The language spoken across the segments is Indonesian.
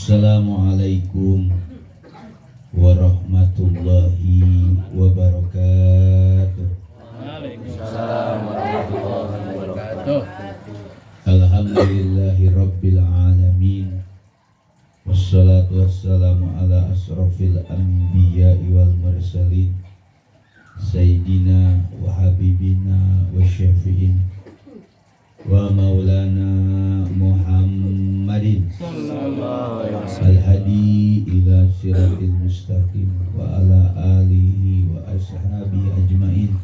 Assalamualaikum warahmatullahi wabarakatuh. Waalaikumsalam warahmatullahi wabarakatuh. Alhamdulillahi rabbil alamin. Wassalatu wassalamu ala asrafil anbiya'i wal mursalin Sayyidina wa habibina wa syafi'in wa maulana Muhammadin al-hadi ila siratil mustaqim wa ala alihi wa ashabi ajmain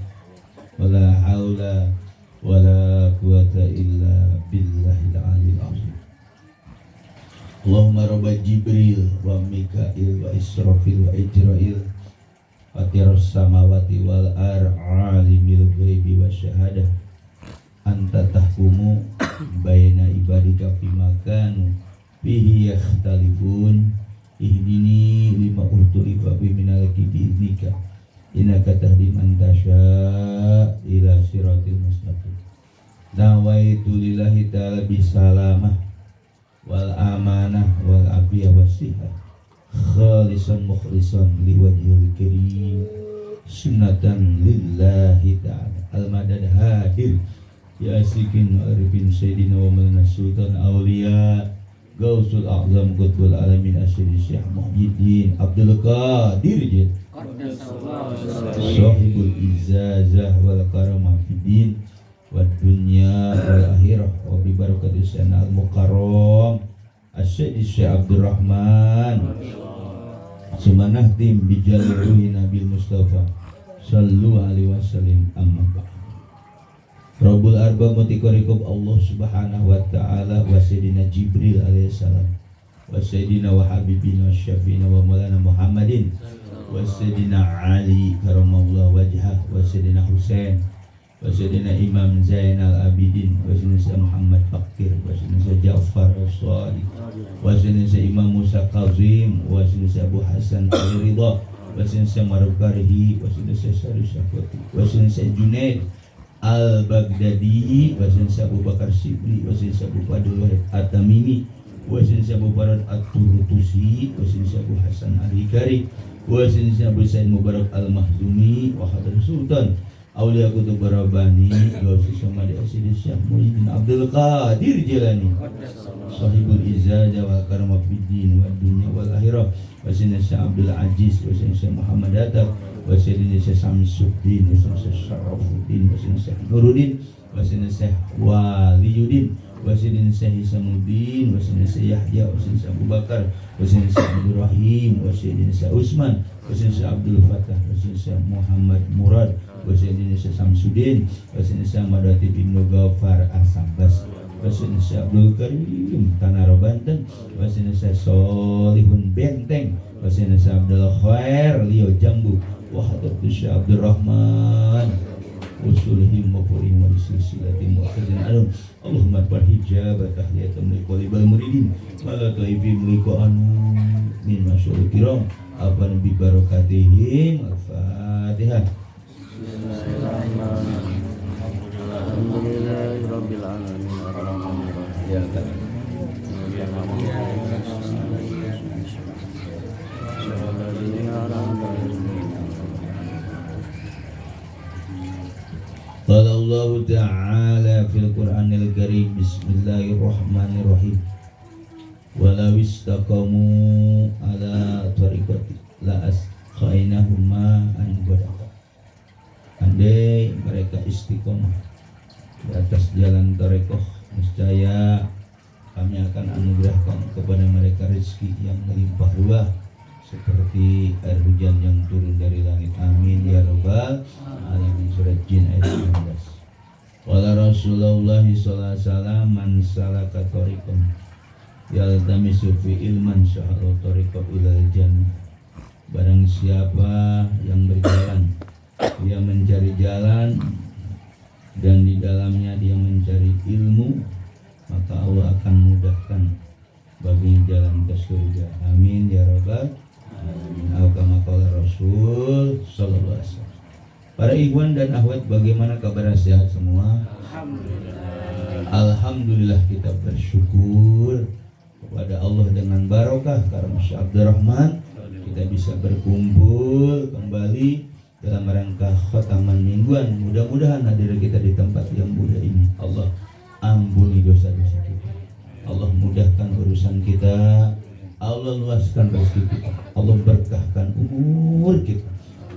wa la hawla wa la quwata illa billahil aliyil azim. Allahumma rabba Jibril wa Mikail wa Israfil wa Ijrail Fatirus samawati wal alimil ghaibi wa syahadah anta tahkumu baina ibadika fima kanu bihi yakhtalifun ihdini lima urtulifa biminal kibiznika innaka tahdi man tasha ila siratil mustaqim. Nawaitu lillahi ta'ala bisalamah wal amanah wal afiyah wasihah khalisan mukhlisan liwajhil karim sunnatan lillahi ta'ala al-madad hadir ya asikin arifin sayyidina wa malana sultan awliya Gausul A'zam Qutbul Alamin Asyidi Syekh Muhyiddin Abdul Qadir Jid Sahibul Izzazah wal Karamah Fiddin wa dunya wal akhirah wa bi barakati sana al-mukarram Asyidi Syekh Abdul Rahman Sumanah tim bijalruhi Nabil Mustafa Sallu alaihi wasallam amma ba'd. Rabbul arba mutikorikum Allah subhanahu wa ta'ala wa sayyidina Jibril alaihissalam wa sayyidina wa habibina wa syafiina wa maulana Muhammadin wa sayyidina Ali karamallahu wajhah wa sayyidina Husain wa sayyidina Imam Zainal Abidin wa sayyidina Muhammad Fakir wa sayyidina Ja'far as-Sadiq wa sayyidina Imam Musa Kazim wa sayyidina Abu Hasan al-Ridha wa sayyidina Maruf Karihi wa sayyidina Syarif Syafati wa sayyidina Junaid Al-Baghdadi, wasin Abu Bakar Sibri, wasin Abu Fadul Wahid At-Tamimi, wasin Abu Farad At-Turutusi, wasin Abu Hasan Al-Hikari, wasin Abu Said Mubarak Al-Mahzumi, wa Hadir Sultan Aulia Kutub Rabbani, wasin Samadi Asyidi Syekh Muhyiddin Abdul Qadir Jilani, Sahibul Izzah wal Karamah Fiddin wa dunya wal akhirah, wasin Abdul Aziz, wasin Muhammad Hatta wasin Syekh Samsuddin, wasin Syekh Syarafuddin, wasin Syekh Nuruddin, wasin Syekh Waliyuddin, wasin Syekh Isamuddin, wasin Syekh Yahya, wasin Syekh Abu Bakar, wasin Syekh Abdul Rahim, wasin Syekh Utsman, wasin Syekh Abdul Fattah, wasin Syekh Muhammad Murad, wasin Syekh Samsuddin, wasin Syekh Madati bin Ghaffar As-Sambas, wasin Syekh Abdul Karim Tanara Banten, wasin Syekh Solihun Benteng, wasin Syekh Abdul Khair Lio Jambu, wa hadratu Syekh Abdul Rahman usulihim wa fu'im wa silsilatim wa khazin alum Allahumma barhijab tahiyatum liqalibal muridin wa la taifim liqa'anu min masyurul kiram afan bi barakatihim al-fatihah. Bismillahirrahmanirrahim. Alhamdulillahi rabbil alamin arrahmanir rahim. Ya Qala Allah Ta'ala fil Qur'anil Karim Bismillahirrahmanirrahim walau istaqamu ala tariqati la asqainahum ma'an ghadaqa. Andai mereka istiqomah di atas jalan tarekoh, niscaya kami akan anugerahkan kepada mereka rezeki yang melimpah ruah seperti air hujan yang turun dari langit. Amin ya rabbal alamin. Surat Jin ayat 19. Qala Rasulullah sallallahu alaihi wasallam man salaka tariqan yaltamisu fi ilman syahala tariqan ilal jannah. Barang siapa yang berjalan, dia mencari jalan dan di dalamnya dia mencari ilmu, maka Allah akan mudahkan bagi jalan ke surga. Amin ya rabbal alamin. Kama qala Rasul sallallahu alaihi wasallam. Para ikhwan dan akhwat, bagaimana kabar, sehat semua? Alhamdulillah. Alhamdulillah, kita bersyukur kepada Allah dengan barokah karena Syekh Abdurrahman kita bisa berkumpul kembali dalam rangka khataman mingguan. Mudah-mudahan hadir kita di tempat yang mulia ini. Allah ampuni dosa-dosa kita. Allah mudahkan urusan kita. Allah luaskan rezeki kita. Allah berkahkan umur kita.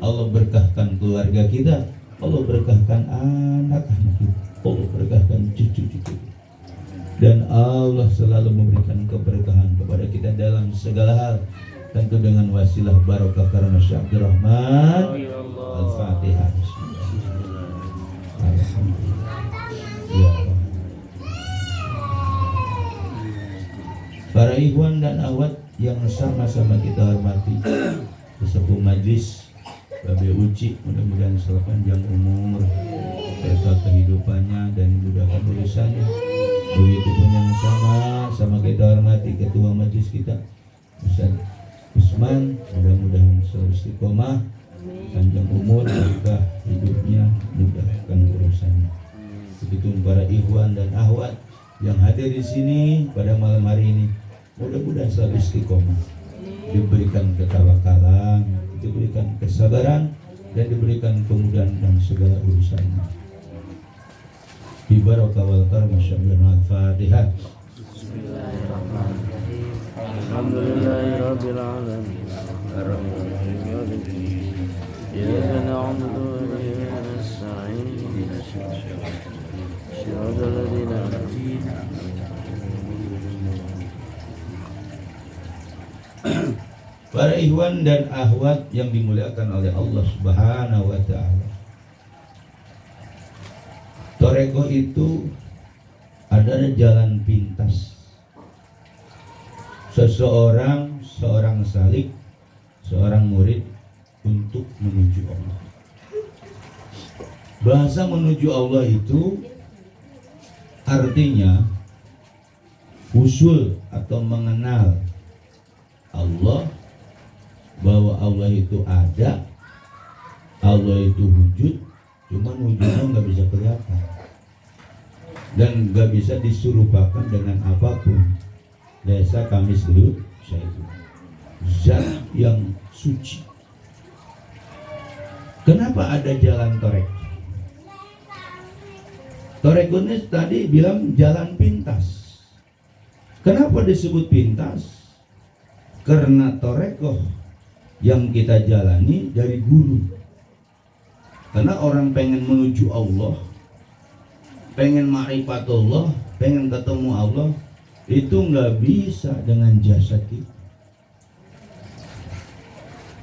Allah berkahkan keluarga kita. Allah berkahkan anak-anak kita. Allah berkahkan cucu-cucu kita. Dan Allah selalu memberikan keberkahan kepada kita dalam segala hal. Tentu dengan wasilah barokah karena Syekh Abdurrahman. Al-Fatihah. Alhamdulillah. Ya Allah. Para ikhwan dan akhwat yang sama-sama kita hormati, sesepuh majlis Babe Uci, mudah-mudahan selalu panjang umur, berkah kehidupannya dan dimudahkan urusannya. Begitupun yang sama kita hormati ketua majlis kita, Ustaz Usman, mudah-mudahan selalu istiqomah, panjang umur, berkah hidupnya, mudahkan urusannya. Begitu para ikhwan dan akhwat yang hadir di sini pada malam hari ini, mudah-mudahan selalu istiqomah, diberikan ketawakalan, diberikan kesabaran, dan diberikan kemudahan dalam segala urusannya. Bi barakah wal karam Al-Fatihah. Bismillahirrahmanirrahim. Alhamdulillahirabbil alamin. Arrahmanir rahim. Iyyaka na'budu wa iyyaka nasta'in. Ihdinas siratal ladzina an'amta 'alaihim. Para ikhwan dan akhwat yang dimuliakan oleh Allah Subhanahu wa ta'ala, Toreko itu adalah jalan pintas seorang salik, seorang murid untuk menuju Allah. Bahasa menuju Allah itu artinya usul atau mengenal Allah, bahwa Allah itu ada, Allah itu wujud, cuman wujudnya nggak bisa kelihatan dan nggak bisa diserupakan dengan apapun. Desa kami sebut zat yang suci. Kenapa ada jalan torek? Torek ini tadi bilang jalan pintas. Kenapa disebut pintas? Karena torekoh yang kita jalani dari guru. Karena orang pengen menuju Allah, pengen ma'rifatullah, pengen ketemu Allah, itu nggak bisa dengan jasad kita.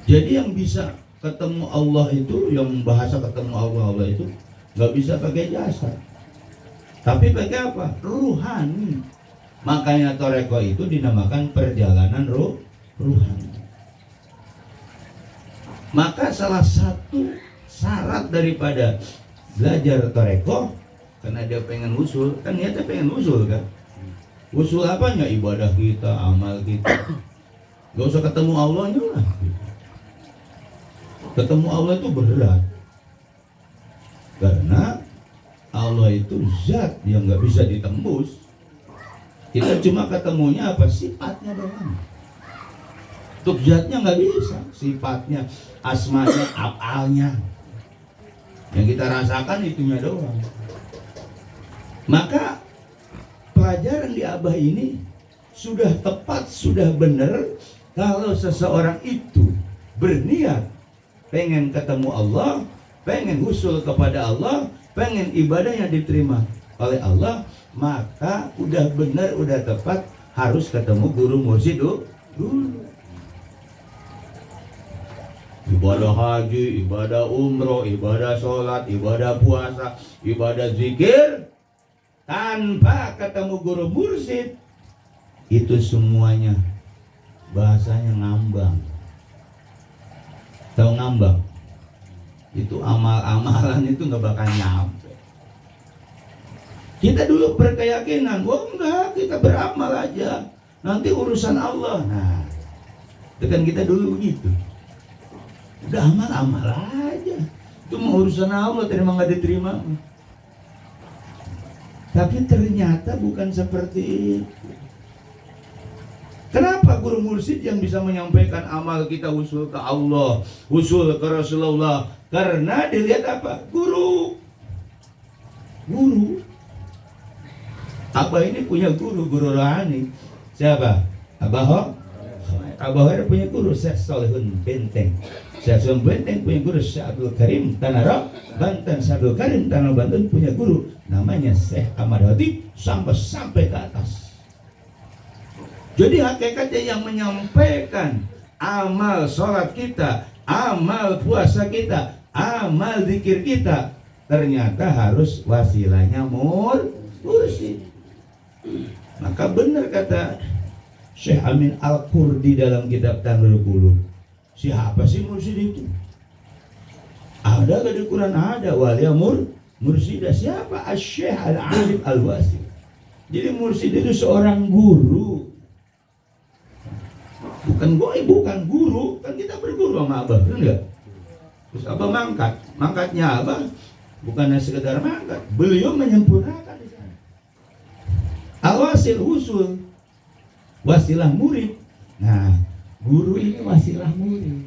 Jadi yang bisa ketemu Allah itu, yang bahasa ketemu Allah itu nggak bisa pakai jasad, tapi pakai apa? Ruhani. Makanya toreko itu dinamakan perjalanan ruhani. Maka salah satu syarat daripada belajar toreko, karena dia pengen usul, kan niatnya pengen usul kan. Usul apanya? Ibadah kita, amal kita. Gak usah ketemu Allahnya lah. Ketemu Allah itu berat, karena Allah itu zat yang gak bisa ditembus. Kita cuma ketemunya apa? Sifatnya doang. Untuk zatnya nggak bisa, sifatnya, asmanya, afalnya, yang kita rasakan itunya doang. Maka pelajaran di Abah ini sudah tepat, sudah benar. Kalau seseorang itu berniat pengen ketemu Allah, pengen usul kepada Allah, pengen ibadahnya diterima oleh Allah, maka udah benar, udah tepat, harus ketemu guru mursyid dulu. Ibadah haji, ibadah umroh, ibadah sholat, ibadah puasa, ibadah zikir, tanpa ketemu guru mursyid, itu semuanya bahasanya ngambang. Tahu ngambang? Itu amal-amalan itu nggak bakal nyampe. Kita dulu berkeyakinan, oh enggak, kita beramal aja, nanti urusan Allah. Nah, itu kan kita dulu begitu. Udah amal aja, itu mau urusan Allah, terima nggak diterima. Tapi ternyata bukan seperti itu. Siapa guru mursyid yang bisa menyampaikan amal kita usul ke Allah, usul ke Rasulullah? Karena dilihat apa? Guru. Abah ini punya guru rohani. Siapa? Abah Hoer punya guru Syekh Solihun Benteng. Syekh Solihun Benteng punya guru Syekh Abdul Karim Tanah Banten. Syekh Abdul Karim Tanah Banten punya guru namanya Syekh Ahmad Hatib sampai ke atas. Jadi hakikatnya yang menyampaikan amal sholat kita, amal puasa kita, amal zikir kita, ternyata harus wasilahnya mursyid. Maka benar kata Syekh Amin Al-Qurdi dalam kitab Tanwirul Qulub. Siapa sih mursyid itu? Ada di Quran, ada wali mursyid. Siapa? Asy-Syekh Al-Alim Al-Wasil. Jadi mursyid itu seorang guru. Bukan guru, kan kita berguru sama Abah, benar enggak? Terus Abah mangkatnya Abah bukannya sekedar mangkat, beliau menyempurnakan di sana. Al-Wasil usul, wasilah murid. Nah, guru ini wasilah murid.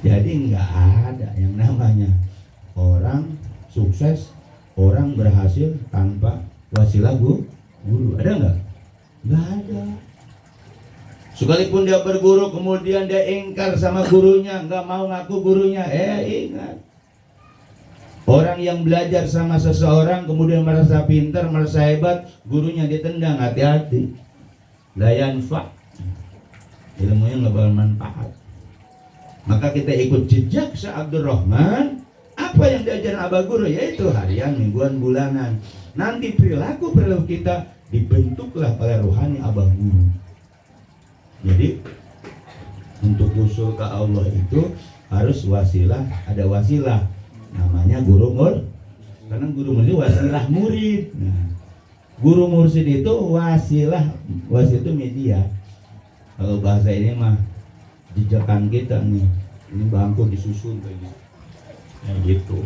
Jadi enggak ada yang namanya orang sukses, orang berhasil tanpa wasilah guru. Ada enggak? Enggak ada. Sekalipun dia berguru kemudian dia ingkar sama gurunya, nggak mau ngaku gurunya, ingat, orang yang belajar sama seseorang kemudian merasa pintar, merasa hebat, gurunya ditendang, hati-hati. La yanfa', ilmunya nggak bermanfaat. Maka kita ikut jejak Syekh Abdul Rahman. Apa yang diajarin Abah Guru, yaitu harian, mingguan, bulanan. Nanti perilaku kita dibentuklah oleh rohani Abah Guru. Jadi untuk usul ke Allah itu harus wasilah, ada wasilah namanya guru mursyid. Karena guru mursyid wasilah murid. Nah, guru mursyid itu wasilah itu media. Kalau bahasa ini mah jejakan kita nih, ini bangku disusun kayak gitu. Ya gitu.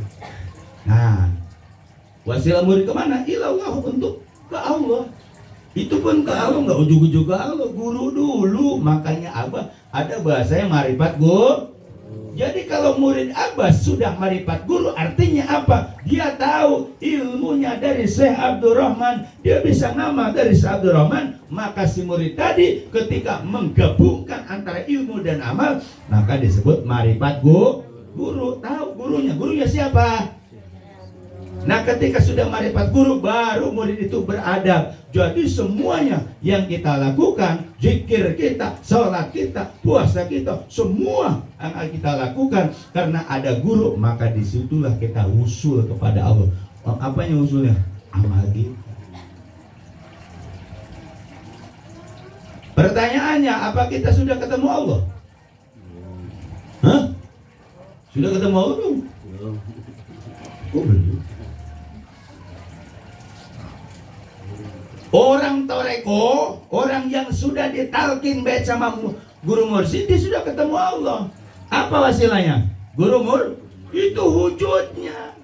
Nah, wasilah murid kemana? Ilallah, untuk ke Allah. Itu pun ke Allah, nggak ujug-ujug ke Allah, guru dulu. Makanya Abah ada bahasanya marifat guru. Jadi kalau murid Abah sudah marifat guru, artinya apa? Dia tahu ilmunya dari Syekh Abdul Rahman, dia bisa ngamal dari Syekh Abdul Rahman. Maka si murid tadi ketika menggabungkan antara ilmu dan amal, maka disebut marifat guru. Tahu gurunya siapa? Nah, ketika sudah marifat guru, baru murid itu beradab. Jadi semuanya yang kita lakukan, zikir kita, sholat kita, puasa kita, semua yang kita lakukan karena ada guru, maka disitulah kita usul kepada Allah. Apanya usulnya? Amal kita. Pertanyaannya, apa kita sudah ketemu Allah? Hah? Sudah ketemu Allah belum? Oh, belum. Orang toreko, orang yang sudah ditalkin baik sama guru mursyid, dia sudah ketemu Allah. Apa wasilahnya? Guru mursyid itu wujudnya,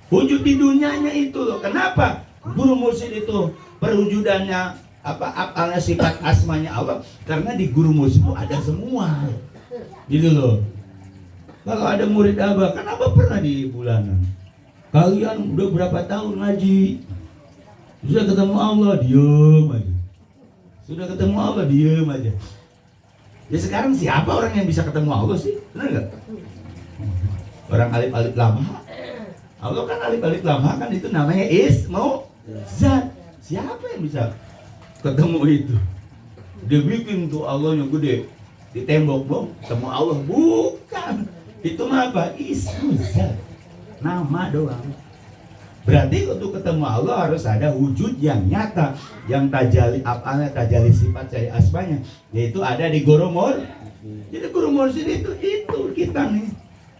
wujud di dunianya itu loh. Kenapa? Guru mursyid itu perwujudannya apalnya sifat asmanya Allah, karena di guru mursyid itu ada semua. Gitu loh. Kalau ada murid Abah, kan Abah pernah di bulanan. Kalian udah berapa tahun ngaji? Sudah ketemu Allah, diem aja. Sudah ketemu Allah, diem aja. Ya sekarang siapa orang yang bisa ketemu Allah sih? Benar nggak? Orang alif-alif lama. Allah kan alif-alif lama kan itu namanya ismu zat. Siapa yang bisa ketemu itu? Dia bikin tuh Allahnya gede di tembok, bom, ketemu Allah. Bukan. Itu mah apa? Ismu zat. Nama doang. Berarti untuk ketemu Allah harus ada wujud yang nyata, yang tajali apanya, tajali sifat saya asmanya, yaitu ada di guru mursyid. Jadi guru mursyid itu kita nih.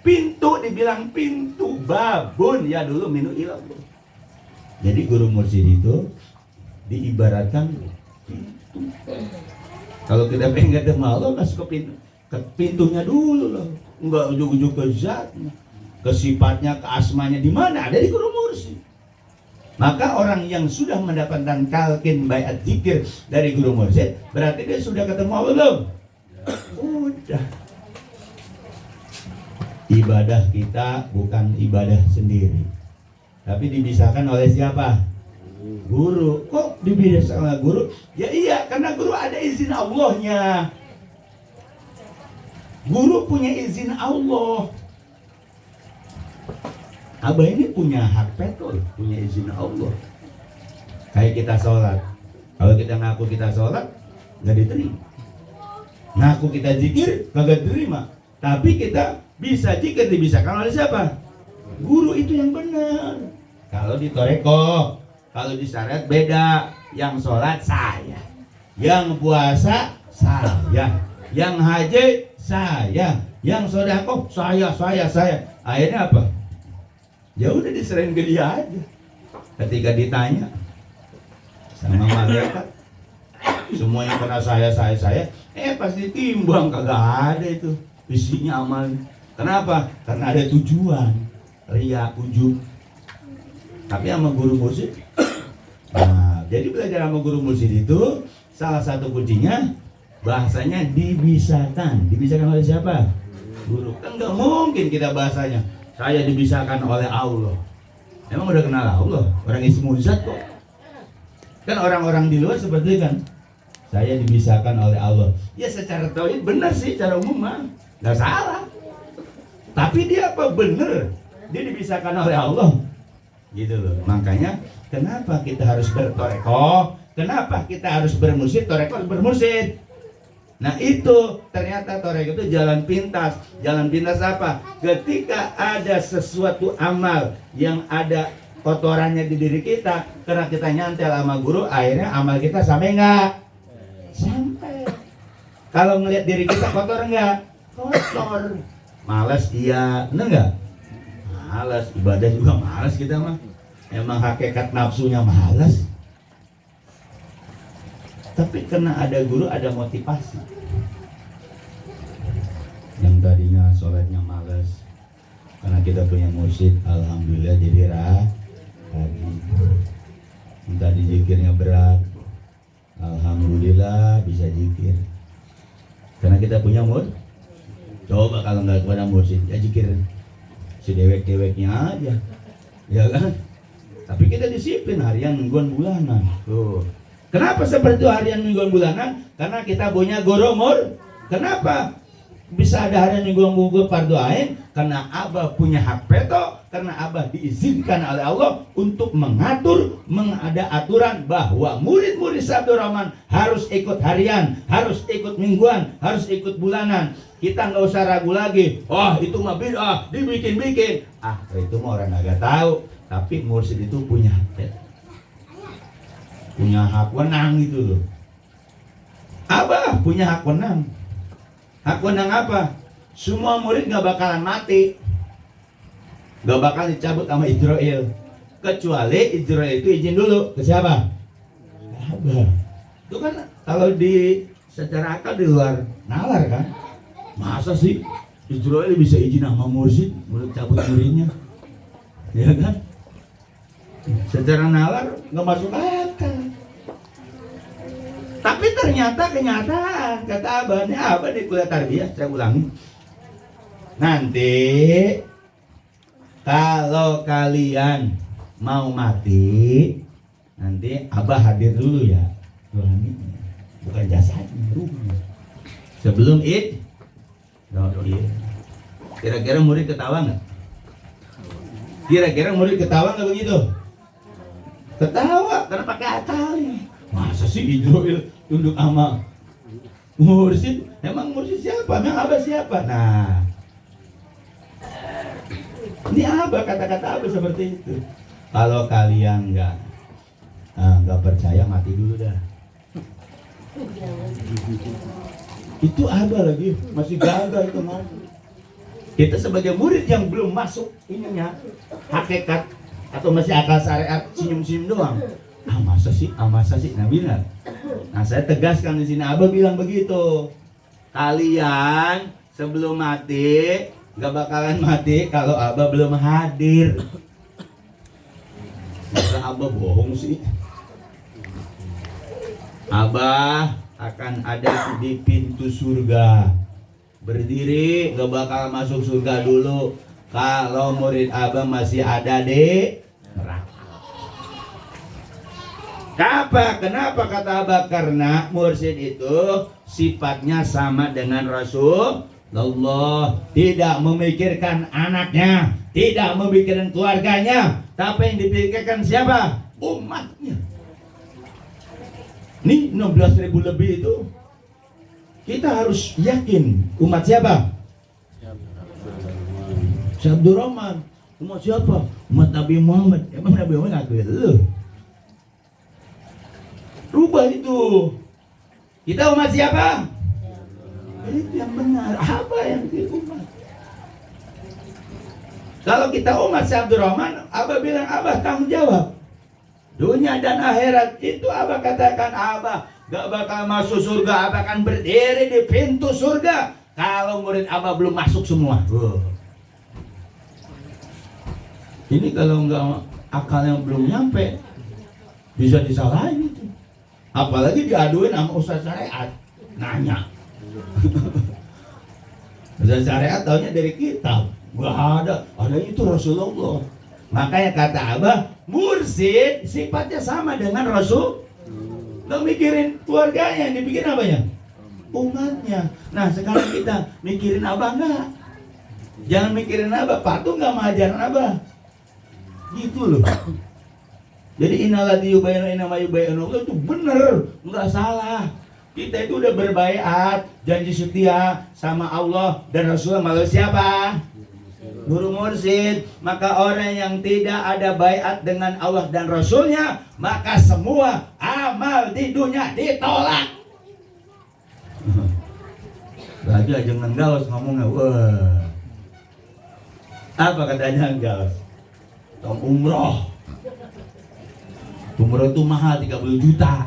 Pintu, dibilang pintu, babun ya dulu minu ilah. Jadi guru mursyid itu diibaratkan pintu. Kalau kita pengen ketemu Allah, masuk ke pintunya dulu loh. Enggak ujung-ujung ke zatnya, ke sifatnya, ke asmanya. Di mana? Ada di guru mursyid. Maka orang yang sudah mendapatkan talqin baiat zikir dari guru mursyid, berarti dia sudah ketemu Allah belum? Udah. Ibadah kita bukan ibadah sendiri, tapi dipisahkan oleh siapa? Guru. Kok dipisahkan oleh guru? Ya iya, karena guru ada izin Allahnya. Guru punya izin Allah. Abah ini punya hak betul, punya izin Allah. Kayak kita sholat, kalau kita ngaku kita sholat, nggak diterima. Ngaku kita zikir, nggak diterima. Tapi kita bisa zikir, dibisahkan oleh siapa? Guru itu yang benar. Kalau di toreko, kalau di syariat beda. Yang sholat saya, yang puasa saya, yang haji saya, yang sedekah saya. Akhirnya apa? Ya udah diserahin ke dia aja. Ketika ditanya sama malaikat, semua yang pernah saya, pasti timbang, kagak ada itu isinya amal. Kenapa? Karena ada tujuan, riya, ujub. Tapi sama guru mursyid, nah, jadi belajar sama guru mursyid itu salah satu kuncinya bahasanya dibisahkan. Dibisahkan oleh siapa? Guru. Kan nggak mungkin kita bahasanya saya dibisahkan oleh Allah. Emang udah kenal Allah? Orang ismul zat kok. Kan orang-orang di luar seperti kan, saya dibisahkan oleh Allah. Ya secara tauhid benar sih, secara umum mah nggak salah. Tapi dia apa bener? Dia dibisahkan oleh Allah. Gitu loh. Makanya kenapa kita harus bertoreko? Kenapa kita harus bermursyid? Toreko harus bermursyid. Nah itu ternyata toreko itu jalan pintas. Jalan pintas apa? Ketika ada sesuatu amal yang ada kotorannya di diri kita, karena kita nyantel sama guru, akhirnya amal kita sampai enggak? Sampai. Kalau ngelihat diri kita kotor enggak? Kotor. Malas iya, bener enggak? Malas, ibadah juga malas kita mah. Emang hakikat nafsunya malas. Tapi karena ada guru, ada motivasi. Yang tadinya sholatnya malas, karena kita punya mursyid, alhamdulillah jadi rajin. Yang tadi zikirnya berat, alhamdulillah bisa zikir. Karena kita punya mursyid. Coba kalau nggak kepada mursyid, ya zikir sedewek-deweknya aja, ya kan? Tapi kita disiplin harian, mingguan, bulanan. Tuh. Kenapa seperti itu harian, mingguan, bulanan? Karena kita punya guru mur. Kenapa bisa ada harian, mingguan, bulanan fardu ain? Karena Abah punya hak veto. Karena Abah diizinkan oleh Allah untuk mengatur, mengada aturan bahwa murid-murid Sabdur Rahman harus ikut harian, harus ikut mingguan, harus ikut bulanan. Kita nggak usah ragu lagi. Oh itu mah bid'ah, dibikin-bikin. Ah itu mah orang nggak tahu. Tapi mursyid itu punya hak veto. Punya hak wenang gitu loh. Abah punya hak wenang. Hak wenang apa? Semua murid gak bakalan mati, gak bakal dicabut sama Ijroil, kecuali Ijroil itu izin dulu ke siapa? Abah. Itu kan kalau di secara akal di luar nalar kan. Masa sih Ijroil bisa izin sama mursyid, murid cabut muridnya, ya kan? Secara nalar gak masuk akal. Tapi ternyata kenyataan, kata Abah di kuliah tarbiyah, saya ulangi. Nanti kalau kalian mau mati, nanti Abah hadir dulu ya, rohaninya, bukan jasadnya, ruhnya. Sebelum kira-kira murid ketawa nggak? Kira-kira murid ketawa nggak begitu? Ketawa karena pakai akal. Masa sih Ijroil tunduk sama mursyid? Emang mursyid siapa? Emang Abah siapa? Nah, ini Abah, kata-kata Abah seperti itu. Kalau kalian nggak percaya, mati dulu dah. Itu Abah lagi masih gagal itu mati. Kita sebagai murid yang belum masuk ininya hakikat atau masih akal syariat, senyum-senyum doang. Masa sih? Nah benar. Nah saya tegaskan di sini, Abah bilang begitu. Kalian sebelum mati gak bakalan mati kalau Abah belum hadir. Masa Abah bohong sih. Abah akan ada di pintu surga. Berdiri, gak bakal masuk surga dulu kalau murid Abah masih ada di neraka. Kenapa kata Abah? Karena mursyid itu sifatnya sama dengan Rasulullah, tidak memikirkan anaknya, tidak memikirkan keluarganya, tapi yang dipikirkan siapa? Umatnya. Nih 16.000 lebih itu, kita harus yakin umat siapa? Abdul Rahman. Umat siapa? Umat Nabi Muhammad. Emang Nabi Muhammad ngakuin lu? Rubah itu. Kita umat siapa? Itu yang benar. Apa yang di umat? Kalau kita umat Abdul Rahman, Abah bilang Abah tanggung jawab. Dunia dan akhirat itu Abah katakan Abah gak bakal masuk surga. Abah akan berdiri di pintu surga kalau murid Abah belum masuk semua. Ini kalau nggak akalnya belum nyampe bisa disalahin itu. Apalagi diaduin sama Ustaz Syariat, nanya. Ustaz Syariat taunya dari kitab, nggak ada itu Rasulullah. Makanya kata Abah, mursyid sifatnya sama dengan Rasul. Nggak mikirin keluarganya, yang dipikirin apanya? Umatnya. Nah sekarang kita mikirin Abah nggak? Jangan mikirin Abah, patuh nggak sama ajaran Abah. Gitu loh. Jadi innalladzi yubayyinu innama yubayyinu itu bener, nggak salah. Kita itu udah berbaiat, janji setia sama Allah dan Rasulullah melalui siapa? Guru mursyid. Maka orang yang tidak ada baiat dengan Allah dan Rasulnya, maka semua amal di dunia ditolak. Lagi aja Gaus ngomongnya, wah. Apa katanya Gaus? Umroh itu mahal 30 juta.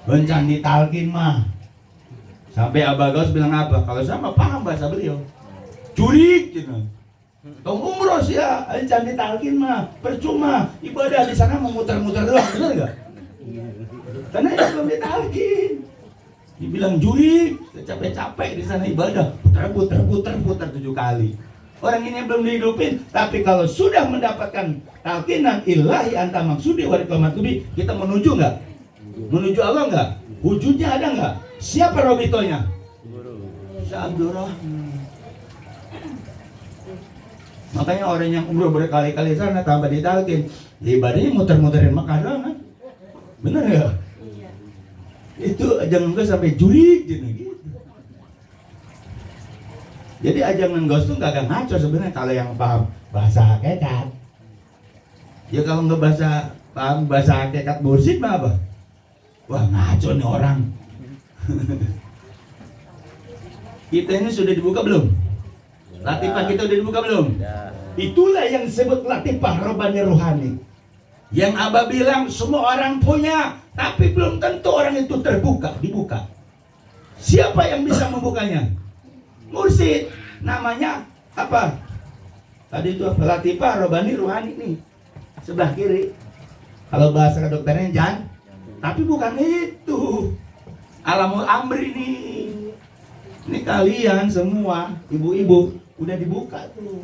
Bencan ditalkin mah. Sampai Abah Gaus bilang apa? Kalau sama paham bahasa beliau. Curik gitu. Tong umroh sih ya, bencan ditalkin mah. Percuma, ibadah di sana memutar-mutar doang, benar enggak? Karena itu belum ditalkin. Dibilang jurik, capek-capek di sana ibadah, putar 7 kali. Orang ini belum dihidupin, tapi kalau sudah mendapatkan talqinan ilahi anta maksudi wa riqamatubi, kita menuju enggak? Menuju Allah enggak? Wujudnya ada enggak? Siapa robitonya? Abdul Rahman. Makanya orang yang umroh berkali-kali sana tambah ditalqin, ibadahnya muter-muterin Mekah doang kan? Bener enggak? Itu jangan enggak sampai jurik gitu. Jadi ajangan Gaus tuh gak ngaco sebenarnya kalau yang paham bahasa hakikat. Ya kalau nggak paham bahasa hakikat mursyid mah apa? Wah ngaco nih orang. Kita ini sudah dibuka belum? Latifah kita udah dibuka belum? Itulah yang disebut latifah Rabbani Ruhani. Yang Abah bilang semua orang punya, tapi belum tentu orang itu dibuka. Siapa yang bisa membukanya? Mursyid. Namanya apa? Tadi itu apa? Latifah Rabbani Ruhani nih. Sebelah kiri. Kalau bahasa kedokterannya jangan. Tapi bukan itu. Alamul Amri nih. Ini kalian semua ibu-ibu udah dibuka tuh.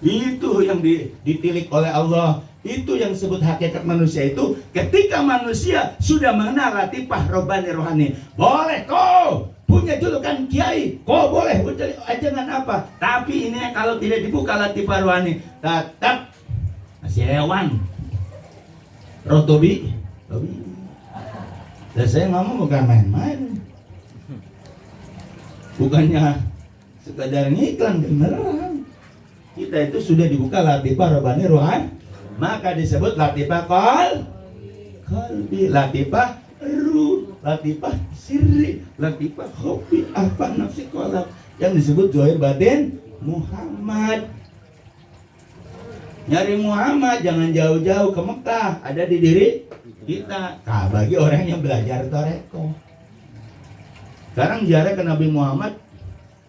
Itu yang ditilik oleh Allah. Itu yang disebut hakikat manusia itu. Ketika manusia sudah mengenal latifah Rabbani Rohani, boleh kau punya julukan kiai, kau boleh ajangan apa. Tapi ini kalau tidak dibuka latifah Rohani, tetap masih hewan. Rotobi. Dan saya ngomong bukan main-main. Bukannya sekadar ngiklan, beneran. Kita itu sudah dibuka latifah Rabbani Rohani, maka disebut latifah qalbi, latifah ruh, latifah sirri, latifah khofi, apa nafsi kolak, yang disebut zahir batin Muhammad. Nyari Muhammad jangan jauh-jauh ke Mekah, ada di diri kita. Nah, bagi orang yang belajar toreko, sekarang ziarah ke Nabi Muhammad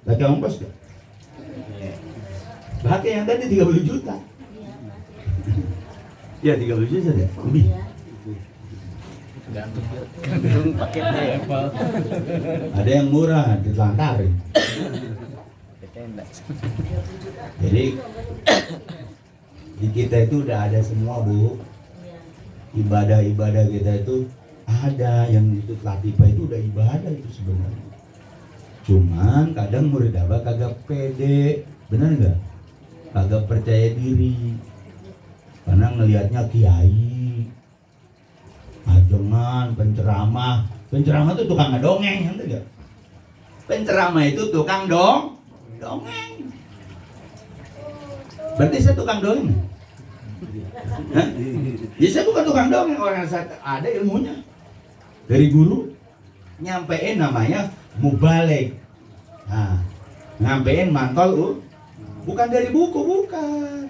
pakai ongkos gak? Pakai yang tadi 30 juta. Ya 30 juta deh, lebih. Gantung paketnya ya. Ada yang murah, ditelantarin. Jadi di kita itu udah ada semua, Bu. Ibadah-ibadah kita itu ada, yang itu latifah itu udah ibadah itu sebenarnya. Cuman kadang murid abah kagak pede, benar nggak? Kagak percaya diri, karena ngelihatnya kiai, ajengan, penceramah itu tukang ngedongeng, ngerti nggak? Penceramah itu tukang dongeng. Berarti saya tukang dongeng? Hah? Ya saya bukan tukang dongeng, orang saya ada ilmunya dari guru, nyampein namanya mubalig. Nah, nyampein mantol bukan dari buku, bukan.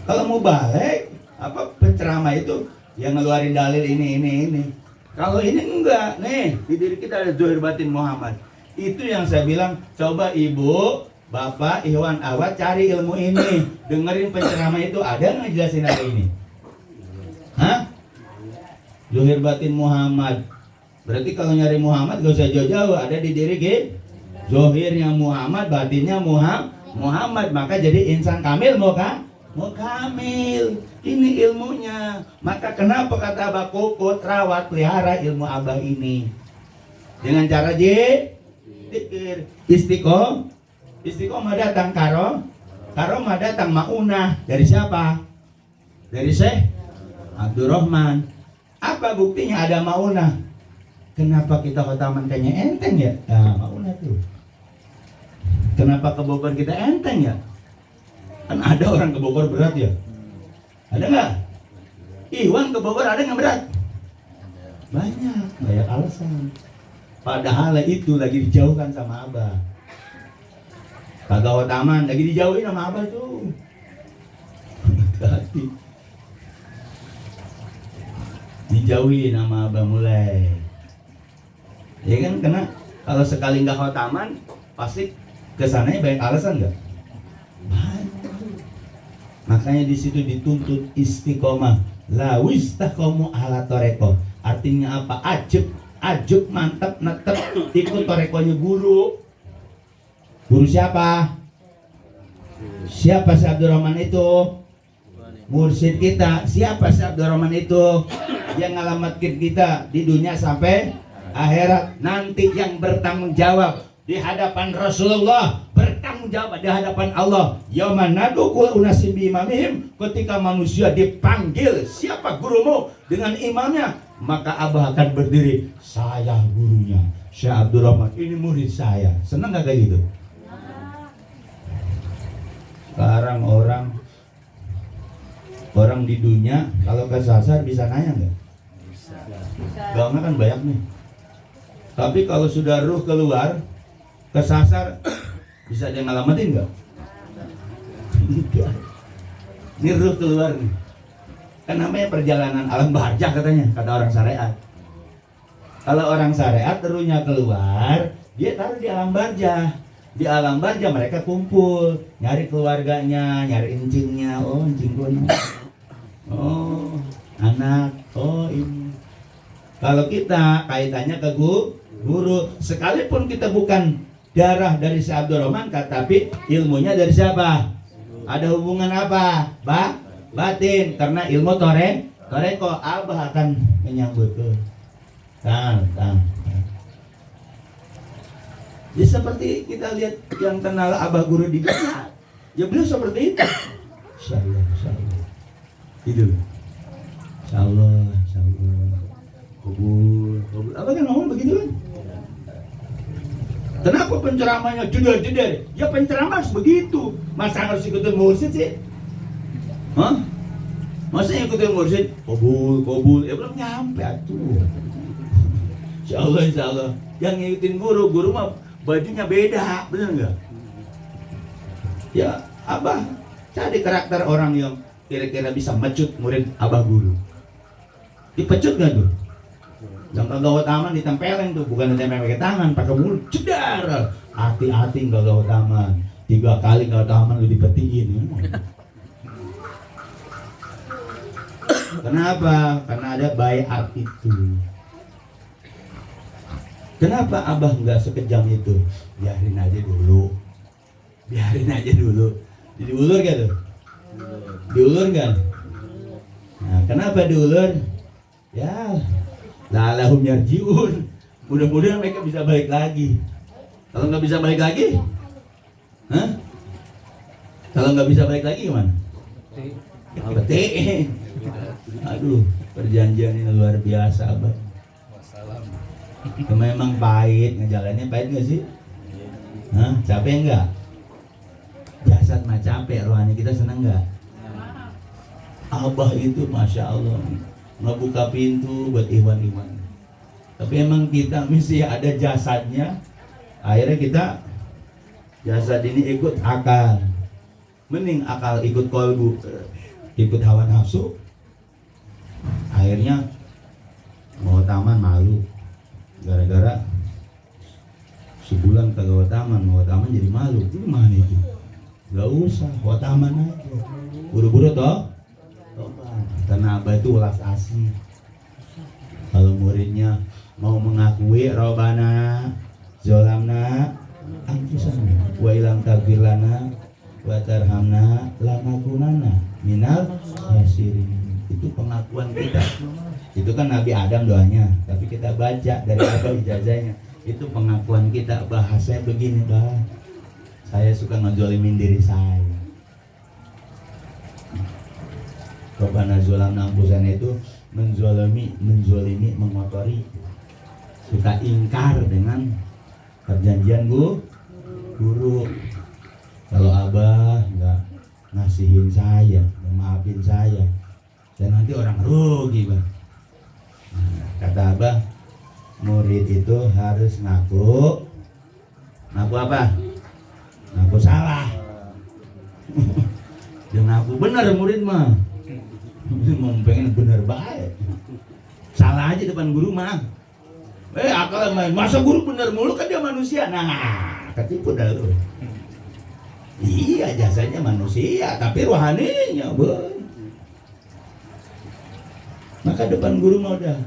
Kalau mubalig apa penceramah itu yang ngeluarin dalil ini. Kalau ini enggak, nih di diri kita ada Zuhair Batin Muhammad. Itu yang saya bilang, coba ibu, bapak, Iwan, Awad cari ilmu ini, dengerin penceramah itu, ada nggak jelasin hari ini? Hah? Zuhair Batin Muhammad. Berarti kalau nyari Muhammad gak usah jauh-jauh, ada di diri kita. Zuhirnya Muhammad, batinnya Muhammad, maka jadi insan kamil mau kamil. Ini ilmunya. Maka kenapa kata Abah Kukut, rawat pelihara ilmu Abah ini dengan cara zikir. Istiqomah datang karomah datang maunah. Dari siapa? Dari Syekh Abdurrahman. Apa buktinya ada maunah? Kenapa kita ke Taman kayaknya enteng ya? Nah, maunah tuh. Kenapa ke Bogor kita enteng ya? Kan ada orang ke Bogor berat ya? Ada nggak? Iwan ke Bogor ada nggak berat? Banyak alasan. Padahal itu lagi dijauhkan sama Abah. Kagak Taman lagi dijauhin sama Abah tuh. Hati. Dijauhin sama Abah mulai. Ya kan, karena kalau sekali nggak ke Taman pasti kesananya banyak alasan nggak? Makanya di situ dituntut istiqomah. La wistaqomu ala toreko. Artinya apa? Ajuk mantap netep ikut torekonya guru. Guru siapa? Siapa si Abdurrahman itu? Mursyid kita. Siapa si Abdurrahman itu? Yang ngalamatkan kita di dunia sampai akhirat. Nanti yang bertanggung jawab di hadapan Rasulullah, bertanggung jawab di hadapan Allah. Yauma nadukul unasim bi imamihim, ketika manusia dipanggil, siapa gurumu dengan imamnya, maka Abah akan berdiri, saya gurunya Syekh Abdurrahman, ini murid saya. Senang gak kayak gitu? Sekarang orang di dunia kalau kesasar bisa nanya nggak? Bisa. Gak kan banyak nih. Tapi kalau sudah ruh keluar kesasar, bisa dia ngalamatin nggak? Enggak. Ini ruh keluar nih. Kan namanya perjalanan alam barzakh katanya, kata orang syariat. Kalau orang syariat ruhnya keluar, dia taruh di alam barzakh. Di alam barzakh mereka kumpul, nyari keluarganya, nyari encingnya. Oh, encing gua. Oh, anak. Oh, ini. Kalau kita kaitannya ke guru, sekalipun kita bukan darah dari Syekh Abdurrahman, tapi ilmunya dari siapa? Ada hubungan apa? Batin, karena ilmu toreko. Abah akan menyambut tuh. Tang. Ya seperti kita lihat yang kenal Abah guru di dunia, ya beliau seperti itu. Insyaallah. Itu. Insyaallah. Kubur. Abah kan ngomong begitu kan? Kenapa penceramahnya jeder? Ya penceramah harus begitu. Masa harus ikutin mursyid sih? Hah? Masa ikutin mursyid? Kabul. Ya belum nyampe atuh. Insyaallah. Yang ngikutin guru mah bajunya beda, bener nggak? Ya, Abah cari karakter orang yang kira-kira bisa mecut murid Abah guru. Dipecut nggak tuh? Yang kagak taman ditempelin tuh, bukan ditempel pakai tangan, pakai mulut, cedar. Hati-hati kagak taman. 3 kali kagak taman lu dipetiin. Kenapa? Karena ada baiat itu. Kenapa Abah nggak sekejam itu? Biarin aja dulu. Jadi ulur kan tuh? Diulur kan? Nah, kenapa diulur? Ya, la'allahum yarji'un. Mudah-mudahan mereka bisa balik lagi. Kalau nggak bisa balik lagi, Kalau nggak bisa balik lagi gimana? Peti. Aduh, perjanjian ini luar biasa, Abah. Memang pahit, ngejalannya pahit nggak sih? Capek nggak? Jasad mah capek, rohani kita seneng nggak? Abah itu Masya Allah ngebuka pintu buat iwan-iwan. Tapi emang kita mesti ada jasadnya. Akhirnya kita jasad ini ikut akal. Mending akal ikut kolbu, ikut hawa nafsu. Akhirnya mau taman malu. Gara-gara sebulan kagak mau taman jadi malu. Gimana itu? Gak usah, taman aja. Buru-buru toh. Karena Abah itu ulas asih. Kalau muridnya mau mengakui Robana zolamna anfusana wa ilam taghfir lana wa tarhamna lanakunanna minal khasirin. Itu pengakuan kita. Itu kan Nabi Adam doanya, tapi kita baca dari Abah ijazahnya. Itu pengakuan kita. Bahasanya begini, Bah. Saya suka ngejolimin diri saya. Robana zolamna anfusana itu menzolimi, mengotori, suka ingkar dengan perjanjian guru. Kalau Abah nggak ngasihin saya, maafin saya, dan nanti orang rugi, Bang. Kata Abah, murid itu harus ngaku apa? Ngaku salah. Dia ngaku benar murid mah. Mau pengen bener baik, salah aja depan guru mah. Akal main, masa guru bener mulu, kan dia manusia. Nah, ketipu dah lu. Iya, jasanya manusia, tapi rohaninya boy. Maka depan guru mah udah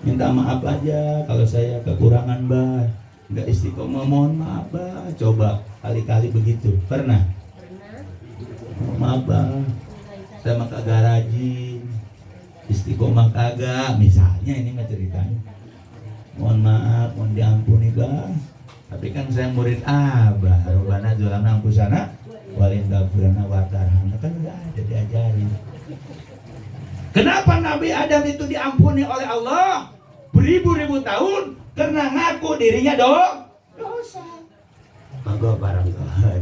minta maaf aja kalau saya kekurangan, Bah. Nggak istiqomah, mohon maaf, Bah. Coba kali-kali begitu. Pernah? Maaf, Bah. Saya mah kagak rajin, istiqomah kagak, misalnya ini mah ceritanya. Mohon maaf, mohon diampuni, Bang. Tapi kan saya murid Abah. Robana zolamna anfusana walim taghfirana wa tarhamna, kan enggak ada diajarin. Kenapa Nabi Adam itu diampuni oleh Allah beribu-ribu tahun? Karena ngaku dirinya dosa. Maka barang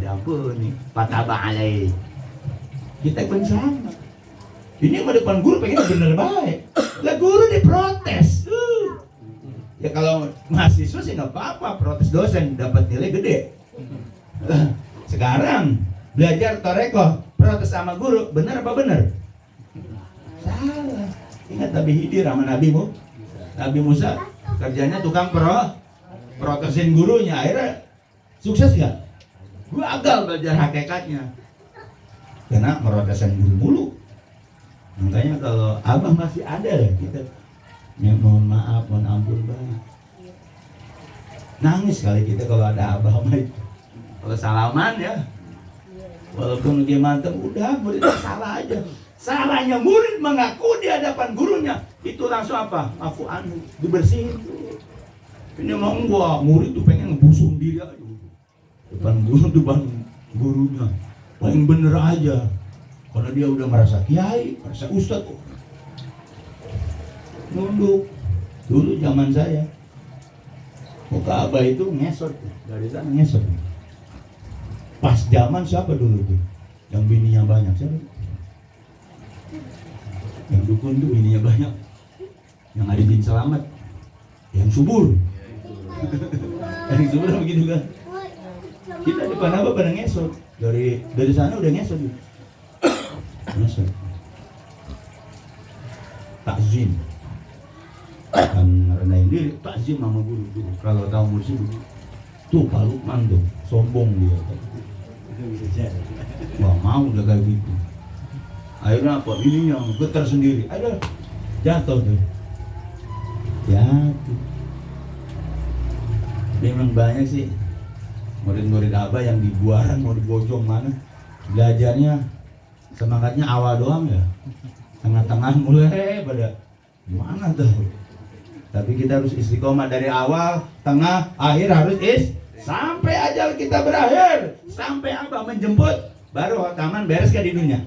diampuni, pataba alai. Kita pun sama. Ini mah depan guru pengen bener baik. Lah guru diprotes. Ya kalau mahasiswa sih nggak apa-apa, protes dosen dapat nilai gede. Sekarang belajar toreko, protes sama guru, benar apa benar? Salah. Ingat Nabi Khidir sama Nabi Musa, kerjanya tukang protesin gurunya, akhirnya sukses nggak? Gagal belajar hakikatnya. Karena merotesan guru mulu. Makanya kalau Abah masih ada ya kita, ya mohon maaf, mohon ampun, Bang. Nangis kali kita kalau ada Abah mah itu. Kalau salaman ya, walaupun dia mantep, udah murid salah aja. Salahnya murid mengaku di hadapan gurunya, itu langsung apa? Afu anu, dibersihin tuh. Ini emang gua murid tuh pengen ngebusung diri aja depan gurunya. Paling bener aja, karena dia udah merasa kiai, merasa ustadz. Nunduk. Dulu zaman saya muka Abah itu ngesot, dari sana ngesot. Pas zaman siapa dulu tuh yang bininya banyak? Siapa? Yang dukun tuh bininya banyak, yang Adi bin Selamat, yang subur. Yang subur begitu kan. Kita depan Abah pada ngesot. Dari sana udah ngesot. Ngesot. Takzim. Kan rendahin diri, takzim sama guru. Kalau tahu musik tuh Pak Lukman tuh sombong dia. Wah mau udah kayak gitu. Akhirnya apa? Ininya getar sendiri. Ada jatuh tuh. Jatuh. Memang banyak sih murid-murid Abah yang dibuaran mau dibojong mana. Belajarnya semangatnya awal doang ya. Tengah-tengah mulai pada gimana tuh. Tapi kita harus istiqomah dari awal, tengah, akhir harus sampai ajal kita berakhir, sampai Abah menjemput, baru taman beres gak di dunia?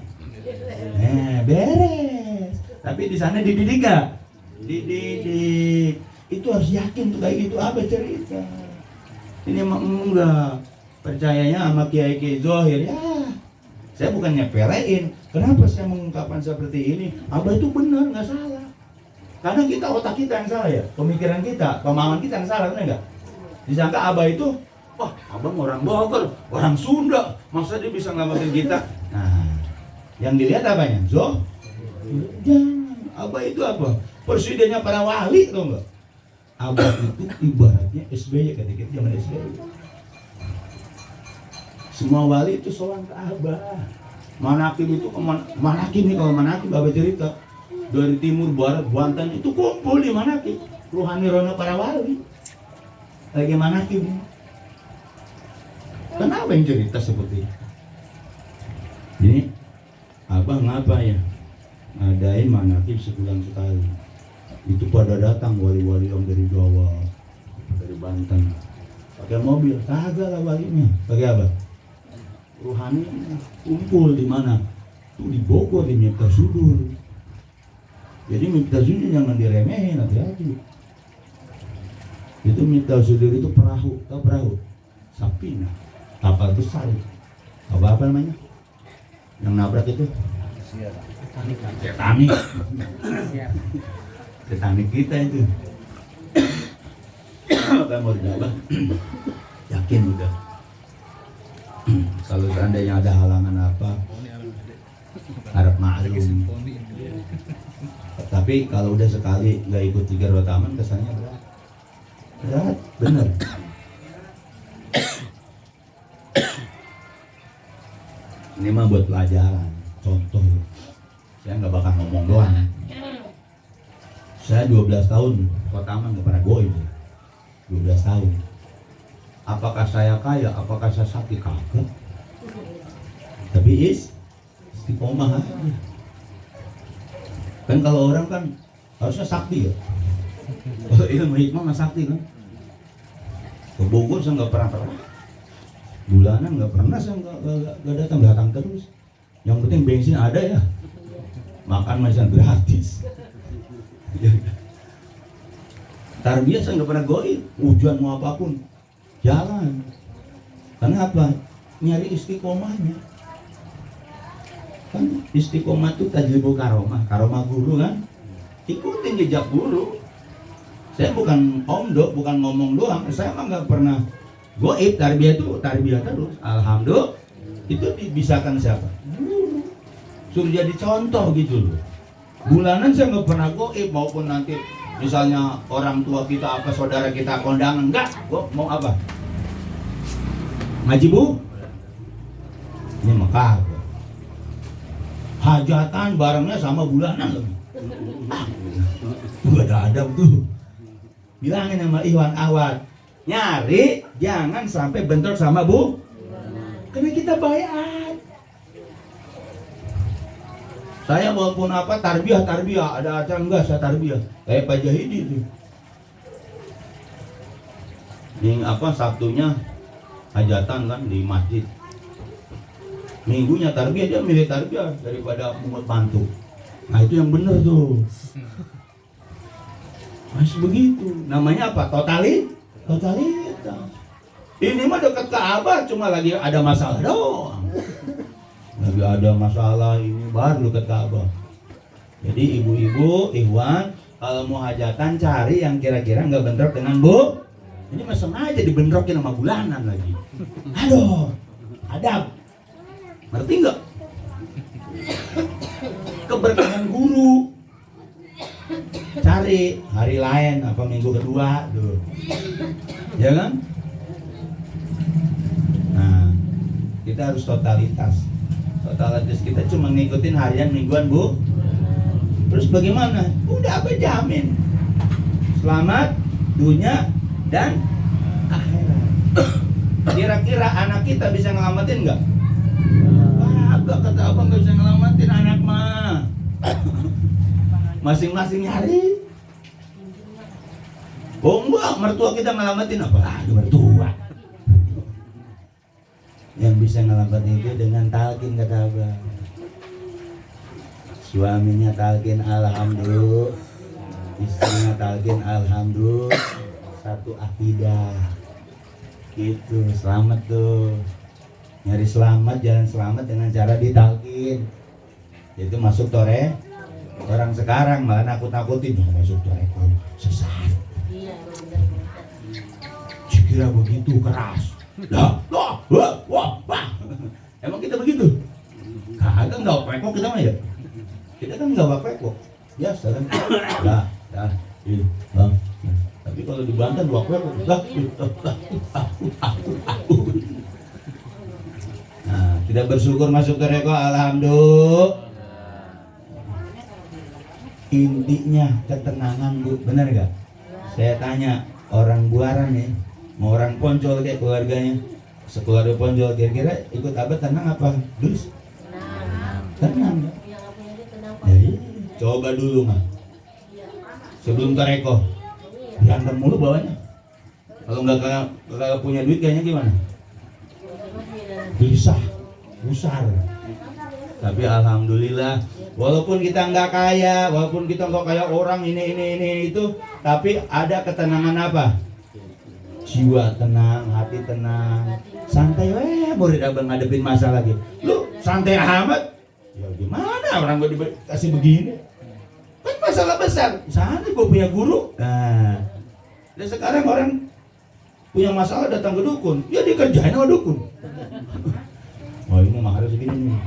Beres. Tapi di sana dididik gak? Dididik. Itu harus yakin tuh kayak gitu. Abah cerita. Ini emang enggak. Percayanya sama Kiai Zohir ya. Saya bukan nyepelein. Kenapa saya mengungkapkan seperti ini? Abah itu benar, nggak salah. Kadang kita otak kita yang salah ya, pemikiran kita, pemahaman kita yang salah, benar nggak? Disangka Abah itu, wah abang orang Bogor, orang Sunda, masa dia bisa ngamatin kita? Nah, yang dilihat apanya? Jangan. Abah itu apa? Presidennya para wali, tau nggak? Abah itu ibaratnya SBY ketika zaman SBY. Semua wali itu sowan ke Abah. Manakib itu manakib nih, kalau manakib Abah cerita dari timur, barat, Banten itu kumpul di manakib. Ruhani rono para wali lagi manakib. Kenapa yang cerita seperti ini? Jadi Abah ngapa ya? Ngadain manakib sebulan sekali. Itu pada datang wali-wali yang dari Jawa, dari Banten, pakai mobil. Kagak lah walinya, pakai apa? Ruhani kumpul di mana? Tuh di Bogor, di Miftah Sudur. Jadi Miftah Sudur jangan diremehin, hati-hati. Itu Miftah Sudur itu perahu, tahu perahu? Sapina, kapal besar. Apa namanya? Yang nabrak itu? Titanic. Titanic kita itu. Kan mau jawab. Yakin udah. Kalau seandainya ada halangan apa, harap maklum. Tapi kalau udah sekali nggak ikut 3 rotaman, kesannya berat, bener. Ini mah buat pelajaran, contoh. Saya nggak bakal ngomong doang. Saya 12 tahun rotaman nggak pernah goib. 12 tahun. Apakah saya kaya? Apakah saya sakit? Kagak. Tapi istiqomah aja. Kan kalau orang kan harusnya sakti ya. Kalau ilmu hikmah nggak sakti kan. Ke Bogor saya nggak pernah. Bulanan nggak pernah, saya nggak datang terus. Yang penting bensin ada ya. Makan macam gratis. Tarbiyah saya nggak pernah goib. Hujan mau apapun jalan. Karena apa? Nyari istiqomahnya. Kan istiqomah itu tajribul karomah, karomah guru kan. Ikutin jejak guru. Saya bukan omdo, bukan ngomong doang. Saya emang nggak pernah goib. Tarbiyah itu tarbiyah terus. Alhamdulillah. Itu dibisakan siapa? Guru. Suruh jadi contoh gitu loh. Bulanan saya nggak pernah goib, maupun nanti misalnya orang tua kita apa, saudara kita kondangan, enggak. Gua mau apa? Ngaji bu? Ini maka hajatan barengnya sama bulanan lagi. Gak ada adab tuh. Bilangin sama Iwan Awad, nyari jangan sampai bentrok sama bu. Karena kita bayat. Saya walaupun apa tarbiyah, ada acara enggak saya tarbiyah. Kayak Pak Jahidi tuh. Yang apa Sabtunya hajatan kan di masjid. Minggunya tarbiyah, dia milih tarbiyah daripada mungut mantu. Nah itu yang bener tuh. Masih begitu. Namanya apa? Totalitas. Ini mah dekat Ka'bah, cuma lagi ada masalah doang. Lagi ada masalah ini baru dekat Ka'bah. Jadi ibu-ibu, Ikhwan, kalau mau hajatan cari yang kira-kira nggak bentrok dengan bu. Ini mah sengaja dibentrokin sama bulanan lagi. Aduh, adab. Ngerti nggak? Keberkahan guru. Cari hari lain apa minggu kedua tuh. Ya kan? Nah, kita harus totalitas. Otomatis kita cuma ngikutin harian mingguan Bu. Terus bagaimana? Udah apa jamin? Selamat dunia dan akhirat. Kira-kira anak kita bisa ngelamatin nggak? Kagak, kata abang nggak bisa ngelamatin anak mah. Masing-masing nyari. Oh enggak, mertua kita ngelamatin apa? Mertua. Yang bisa ngelamatin itu dengan talqin, kata abang. Suaminya talqin alhamdulillah, istrinya talqin alhamdulillah, satu akidah. Gitu, selamat tuh. Nyari selamat, jalan selamat dengan cara ditalqin. Itu masuk tore. Orang sekarang malah nakut-nakutin, masuk tore sesat. Kira begitu keras. Wah. Emang kita begitu? Kagak, enggak wak-wak kita mah ya. Kita kan enggak wak-wak. Biasa kan. Bang. Tapi kalau di Banten wak-wak Nah, kita bersyukur masuk ke reko, alhamdulillah. Intinya ketenangan Bu, benar gak? Saya tanya orang Buaran nih, mau orang Poncol kayak keluarganya, sekeluarga Poncol, kira-kira ikut abah tenang apa? Dus? Tenang. Ya, iya. Coba dulu mah, sebelum ke reko, berantem mulu bawahnya. Kalau nggak punya duit kayaknya gimana? Bisa, besar. Tapi alhamdulillah, walaupun kita nggak kaya, walaupun kita nggak kayak orang ini itu, tapi ada ketenangan apa? Jiwa tenang, hati tenang, santai. Murid abang ngadepin masalah lagi. Lu santai amat? Ya gimana orang gue dikasih begini? Kan masalah besar. Sana gue punya guru. Nah, dan sekarang orang punya masalah datang ke dukun, ya dikerjain sama dukun. Oh ini mah harus begini nih.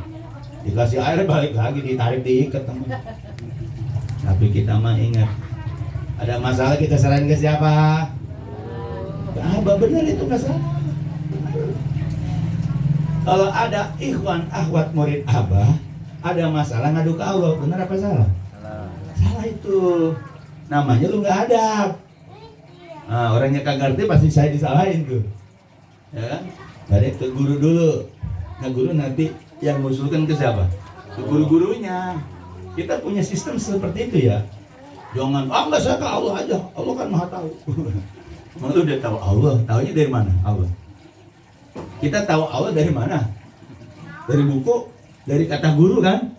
Dikasih air balik lagi, ditarik, diikat teman. Tapi kita mah ingat, ada masalah kita serahin ke siapa? Ke abah, benar itu nggak salah. Kalau ada ikhwan akhwat murid abah, ada masalah ngadu ke Allah, benar apa salah? Salah itu. Namanya lu nggak adab. Nah, orangnya kagak ngerti pasti saya disalahin tuh. Ya kan? Balik ke guru dulu. Nah, guru nanti yang mengusulkan ke siapa? Ke guru-gurunya. Kita punya sistem seperti itu ya. Jangan, enggak, saya ke Allah aja. Allah kan maha tahu. Emang lu udah tahu Allah? Taunya dari mana? Allah. Kita tahu Allah dari mana? Dari buku, dari kata guru kan?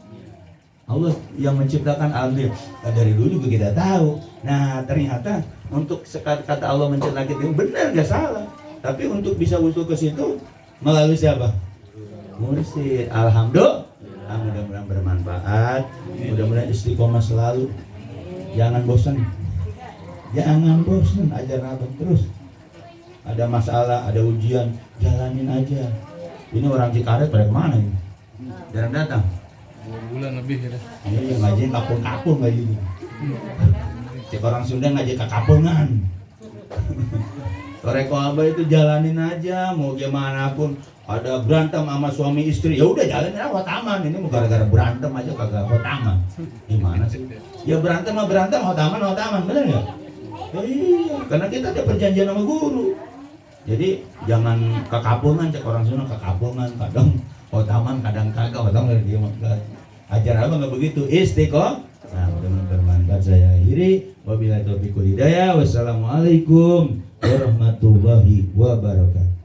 Allah yang menciptakan alam dia. Nah, dari dulu juga kita tahu. Nah, ternyata untuk kata Allah menciptakan itu benar, nggak salah. Tapi untuk bisa usul ke situ melalui siapa? Mursyid. Alhamdulillah. Mudah-mudahan bermanfaat. Mudah-mudahan istiqomah selalu. Jangan bosan. Jangan bosan, ajar abang terus. Ada masalah, ada ujian, jalanin aja. Ini orang Cikaret pada kemana ini? Jarang datang. 2 bulan lebih ya. Iya, ngaji kapung-kapung ngaji. Cek orang Sunda ngaji kakapungan. Reko abah itu jalanin aja, mau gimana pun. Ada berantem sama suami istri, ya udah jalanin aja hotaman. Ini mau gara-gara berantem aja kagak hotaman. Gimana sih? Ya berantem mah berantem, hotaman, bener nggak? Ya iya, karena kita ada perjanjian sama guru. Jadi jangan kekapungan, cek orang Sunda kekapungan, kadang hotaman, kadang kagak hotaman dia mah. Ajar apa nggak begitu? Istiqomah. Nah, mudah-mudahan bermanfaat. Saya akhiri. Wabillahi taufiq wal hidayah. Wassalamualaikum warahmatullahi wabarakatuh.